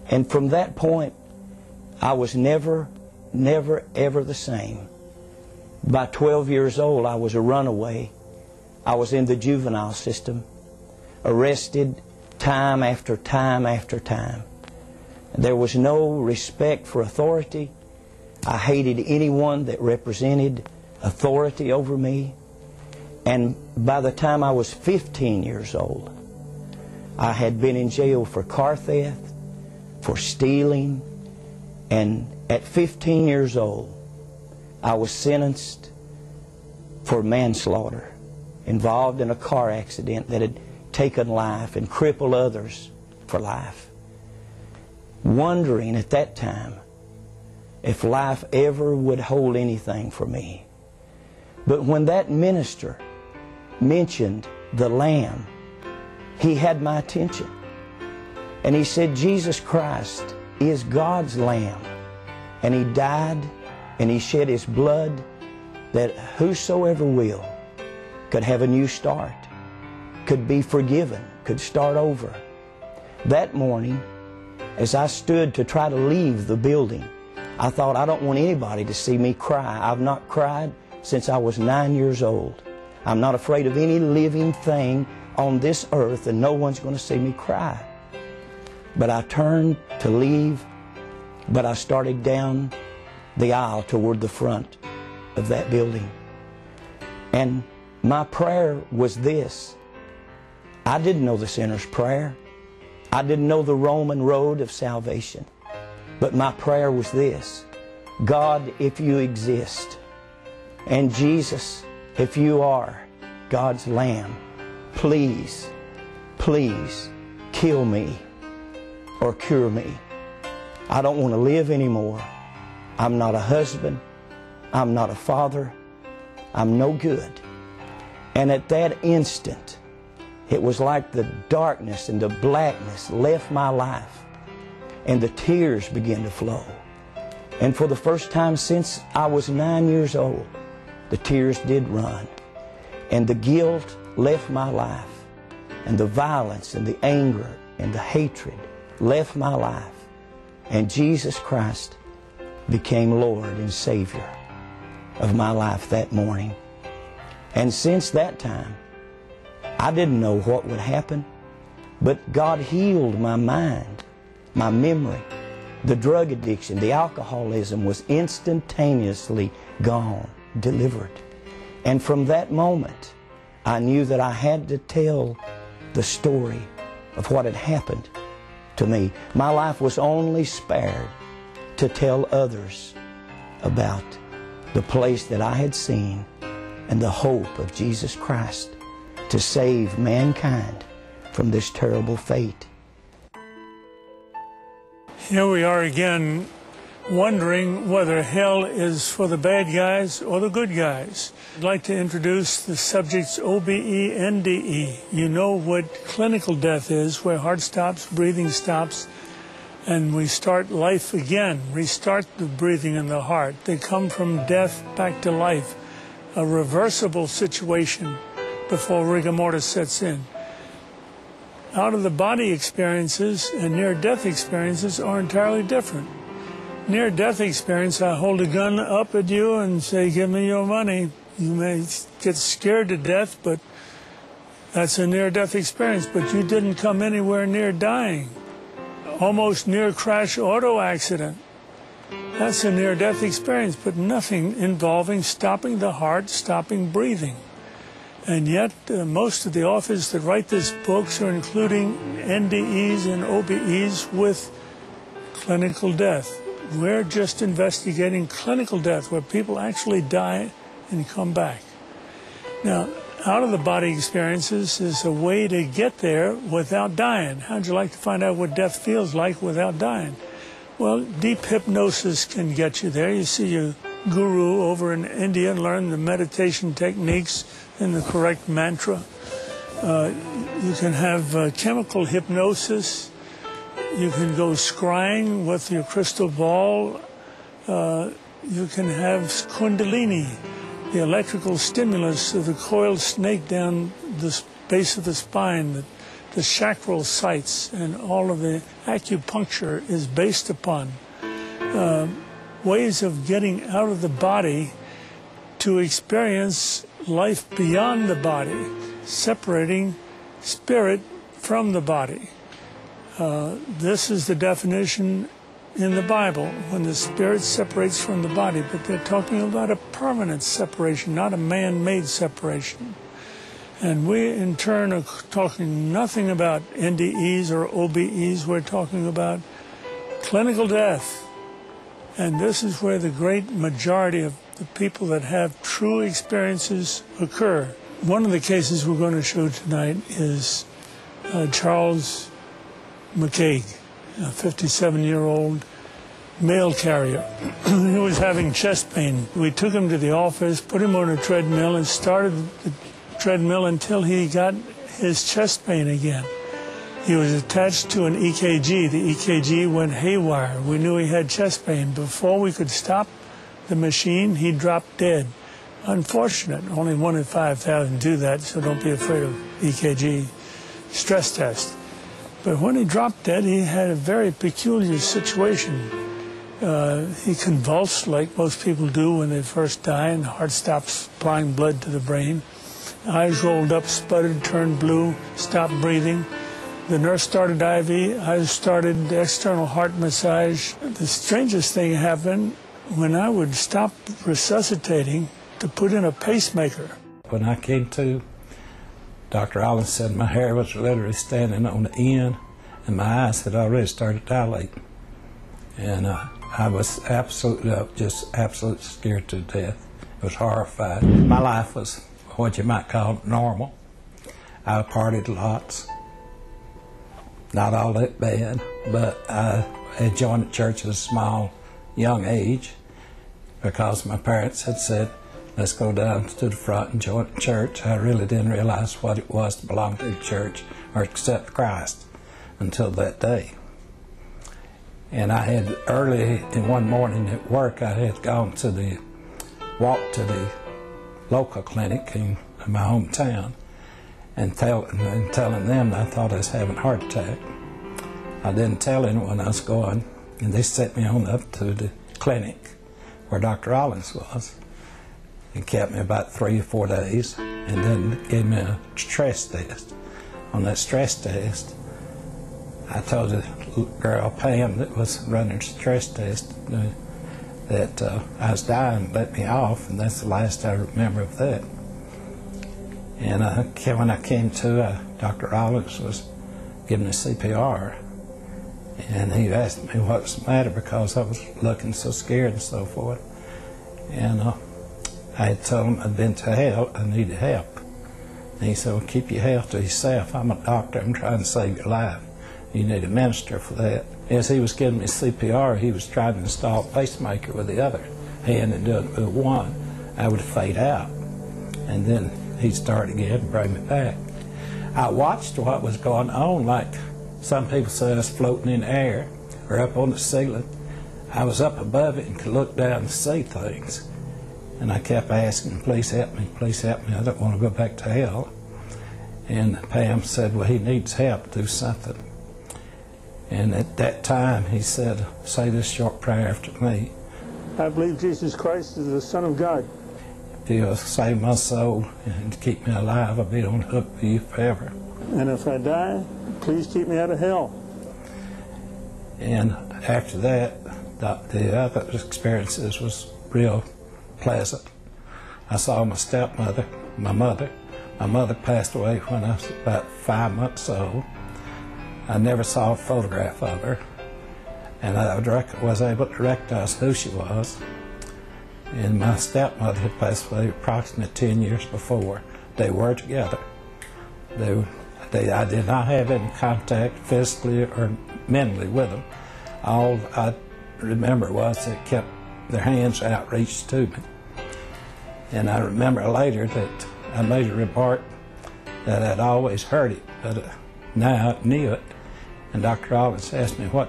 And from that point, I was never, ever the same. By 12 years old, I was a runaway. I was in the juvenile system, arrested time after time after time. There was no respect for authority. I hated anyone that represented authority over me. And by the time I was 15 years old, I had been in jail for car theft, for stealing, and at 15 years old, I was sentenced for manslaughter, involved in a car accident that had taken life and crippled others for life. Wondering at that time if life ever would hold anything for me. But when that minister mentioned the Lamb, he had my attention. And he said, Jesus Christ is God's Lamb. And he died and he shed his blood that whosoever will could have a new start, could be forgiven, could start over. That morning, as I stood to try to leave the building, I thought, I don't want anybody to see me cry. I've not cried since I was 9 years old. I'm not afraid of any living thing on this earth, and no one's going to see me cry. But I turned to leave, but I started down the aisle toward the front of that building. And my prayer was this. I didn't know the sinner's prayer. I didn't know the Roman road of salvation. But my prayer was this. God, if you exist, and Jesus, if you are God's Lamb, please, please kill me or cure me. I don't want to live anymore. I'm not a husband. I'm not a father. I'm no good. And at that instant, it was like the darkness and the blackness left my life, and the tears began to flow. And for the first time since I was 9 years old, the tears did run. And the guilt left my life, and the violence and the anger and the hatred left my life. And Jesus Christ became Lord and Savior of my life that morning. And since that time, I didn't know what would happen, but God healed my mind, my memory. The drug addiction, the alcoholism was instantaneously gone, delivered. And from that moment, I knew that I had to tell the story of what had happened to me. My life was only spared to tell others about the place that I had seen and the hope of Jesus Christ to save mankind from this terrible fate. Here we are again, wondering whether hell is for the bad guys or the good guys. I'd like to introduce the subjects OBE, NDE. You know what clinical death is, where heart stops, breathing stops, and we start life again, restart the breathing in the heart. They come from death back to life, a reversible situation before rigor mortis sets in. Out-of-the-body experiences and near-death experiences are entirely different. Near-death experience, I hold a gun up at you and say, give me your money. You may get scared to death, but that's a near-death experience. But you didn't come anywhere near dying. Almost near-crash auto accident. That's a near-death experience, but nothing involving stopping the heart, stopping breathing. And yet, most of the authors that write these books are including NDEs and OBEs with clinical death. We're just investigating clinical death, where people actually die and come back. Now, out-of-the-body experiences is a way to get there without dying. How'd you like to find out what death feels like without dying? Well, deep hypnosis can get you there. You see your guru over in India and learn the meditation techniques and the correct mantra. You can have chemical hypnosis. You can go scrying with your crystal ball. You can have kundalini, the electrical stimulus of the coiled snake down the base of the spine that the chakral sites and all of the acupuncture is based upon ways of getting out of the body to experience life beyond the body, separating spirit from the body. This is the definition in the Bible, when the spirit separates from the body, but they're talking about a permanent separation, not a man-made separation. And we, in turn, are talking nothing about NDEs or OBEs. We're talking about clinical death. And this is where the great majority of the people that have true experiences occur. One of the cases we're going to show tonight is Charles McCaig, a 57-year-old mail carrier. He was having chest pain. We took him to the office, put him on a treadmill, and started the treadmill until he got his chest pain again. He was attached to an EKG. The EKG went haywire. We knew he had chest pain. Before we could stop the machine, he dropped dead. Unfortunate. Only 1 in 5,000 do that, so don't be afraid of EKG stress test. But when he dropped dead, he had a very peculiar situation. He convulsed like most people do when they first die, and the heart stops supplying blood to the brain. Eyes rolled up, sputtered, turned blue, stopped breathing. The nurse started IV. I started external heart massage. The strangest thing happened when I would stop resuscitating to put in a pacemaker. When I came to, Dr. Allen said my hair was literally standing on the end and my eyes had already started dilating. And I was absolutely scared to death. I was horrified. My life was what you might call normal. I partied lots. Not all that bad, but I had joined the church at a small, young age because my parents had said, let's go down to the front and join the church. I really didn't realize what it was to belong to the church or accept Christ until that day. And I had early in one morning at work, I had gone to the walk to the local clinic in my hometown and telling them I thought I was having a heart attack. I didn't tell anyone I was going, and they sent me on up to the clinic where Dr. Rollins was. He kept me about 3 or 4 days and then gave me a stress test. On that stress test, I told the girl, Pam, that was running the stress test, that I was dying, let me off, and that's the last I remember of that. And when I came to, Dr. Rollins was giving me CPR, and he asked me what was the matter because I was looking so scared and so forth. And I had told him I'd been to hell, I needed help. And he said, well, keep your health to yourself. I'm a doctor, I'm trying to save your life. You need a minister for that. As he was giving me CPR, he was trying to install a pacemaker with the other hand and doing it with one. I would fade out. And then he'd start again and bring me back. I watched what was going on, like some people say I was floating in the air or up on the ceiling. I was up above it and could look down and see things. And I kept asking, please help me, I don't want to go back to hell. And Pam said, well, he needs help, do something. And at that time, he said, say this short prayer after me. I believe Jesus Christ is the Son of God. If you'll save my soul and keep me alive, I'll be on the hook for you forever. And if I die, please keep me out of hell. And after that, the other experiences was real pleasant. I saw my stepmother, my mother. My mother passed away when I was about 5 months old. I never saw a photograph of her, and I was able to recognize who she was. And my stepmother had passed away approximately 10 years before. They were together. I did not have any contact physically or mentally with them. All I remember was they kept their hands outreached to me. And I remember later that I made a remark that I'd always heard it, but now I knew it. And Dr. Rollins asked me, what